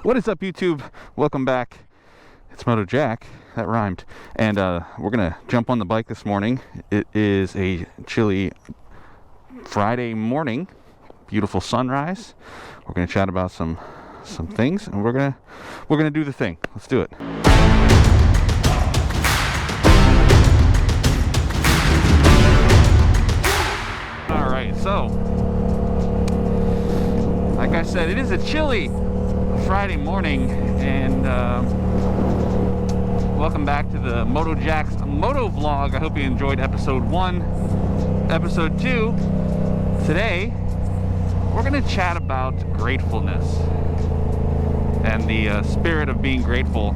What is up, YouTube? Welcome back. It's MotoJack. That rhymed. And we're gonna jump on the bike this morning. It is a chilly Friday morning. Beautiful sunrise. We're gonna chat about some things, and we're gonna do the thing. Let's do it. All right, so like I said, it is a chilly Friday morning, and welcome back to the MotoJack's MotoVlog. I hope you enjoyed episode 1. Episode 2, today we're going to chat about gratefulness and the spirit of being grateful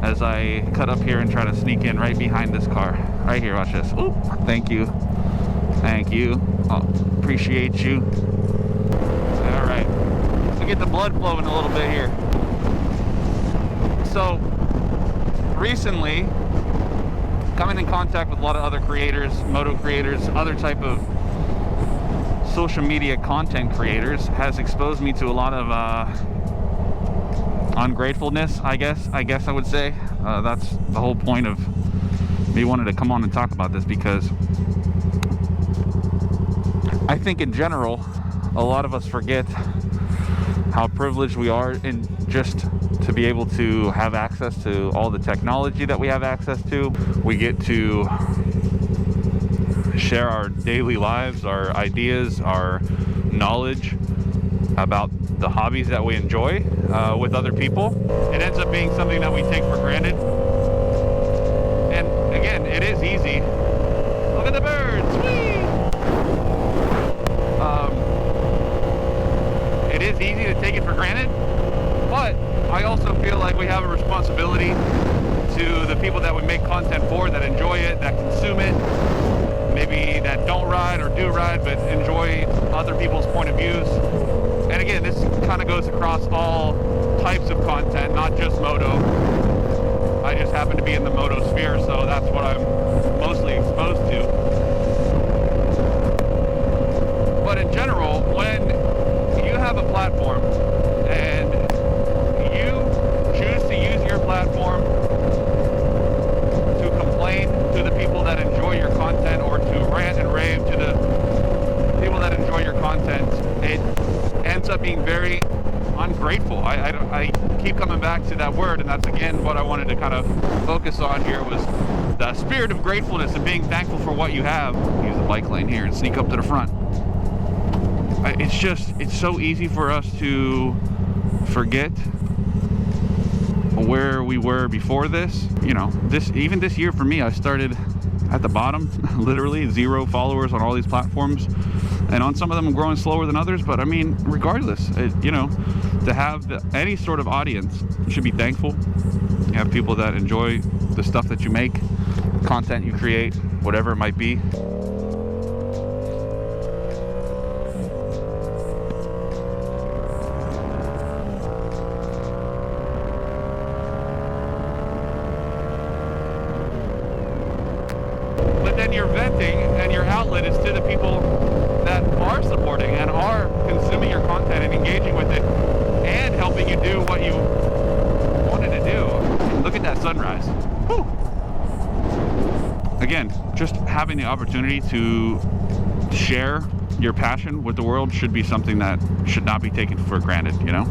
as I cut up here and try to sneak in right behind this car. Right here, watch this. Oop, thank you. Thank you. Oh, appreciate you. All right. So get the blood flowing a little bit here. So recently, coming in contact with a lot of other creators, moto creators, other type of social media content creators has exposed me to a lot of ungratefulness, I guess I would say. That's the whole point of me wanting to come on and talk about this, because I think in general, a lot of us forget how privileged we are in just to be able to have access to all the technology that we have access to. We get to share our daily lives, our ideas, our knowledge about the hobbies that we enjoy with other people. It ends up being something that we take for granted. And again, it is easy. Look at the birds! Whee! It is easy to take it for granted, but I also feel like we have a responsibility to the people that we make content for, that enjoy it, that consume it, maybe that don't ride or do ride but enjoy other people's point of views. And again, this kind of goes across all types of content, not just moto. I just happen to be in the moto sphere, so that's what I'm mostly exposed to. But in general, when you have a platform and you choose to use your platform to complain to the people that enjoy your content, or to rant and rave to the people that enjoy your content, it ends up being very ungrateful. I keep coming back to that word, and that's again what I wanted to kind of focus on here, was the spirit of gratefulness and being thankful for what you have. Use the bike lane here and sneak up to the front. It's so easy for us to forget where we were before this. You know, even this year for me, I started at the bottom, literally 0 followers on all these platforms, and on some of them I'm growing slower than others. But I mean, regardless, you know, to have any sort of audience, you should be thankful. You have people that enjoy the stuff that you make, content you create, whatever it might be. Then your venting and your outlet is to the people that are supporting and are consuming your content and engaging with it and helping you do what you wanted to do. Look at that sunrise. Whew. Again, just having the opportunity to share your passion with the world should be something that should not be taken for granted, you know?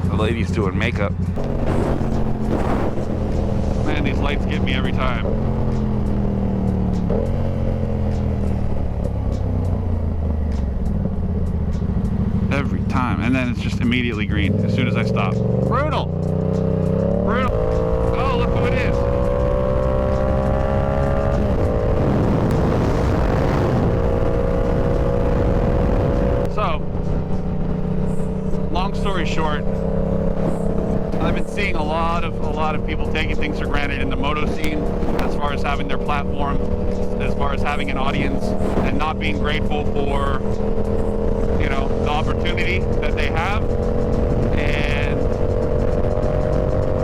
The lady's doing makeup. Man, these lights get me every time. Every time, and then it's just immediately green as soon as I stop. Brutal! Brutal! Oh, look who it is! So, long story short, I've been seeing a lot of people taking things for granted in the moto scene, as far as having their platform, as far as having an audience, and not being grateful for, you know, the opportunity that they have. And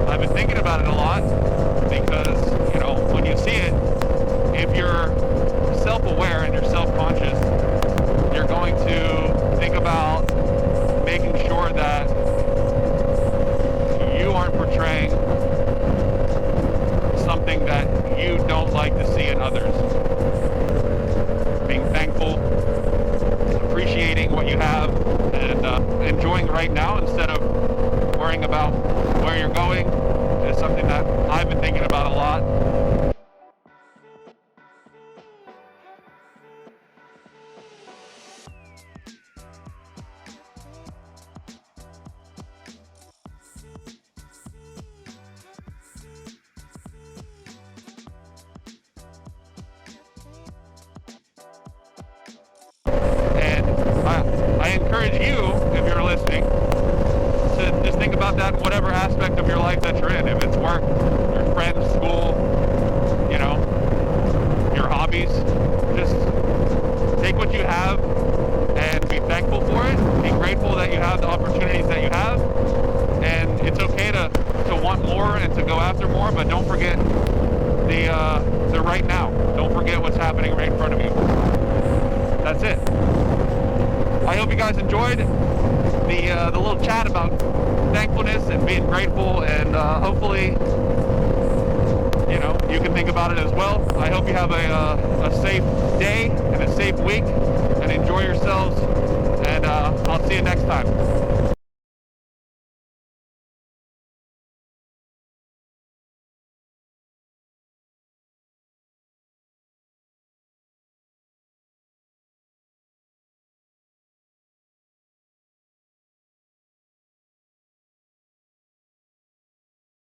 I've been thinking about it a lot, because, you know, when you see it, if you're self-aware and you're self-conscious, you're going to think about making sure that in others. Being thankful, appreciating what you have, and enjoying right now instead of worrying about where you're going is something that I've been thinking about a lot. I encourage you, if you're listening, to just think about that in whatever aspect of your life that you're in. If it's work, your friends, school, you know, your hobbies, just take what you have and be thankful for it. Be grateful that you have the opportunities that you have. And it's okay to want more and to go after more, but don't forget the right now. Don't forget what's happening right in front of you. That's it. I hope you guys enjoyed the little chat about thankfulness and being grateful, and hopefully, you know, you can think about it as well. I hope you have a safe day and a safe week, and enjoy yourselves, and I'll see you next time.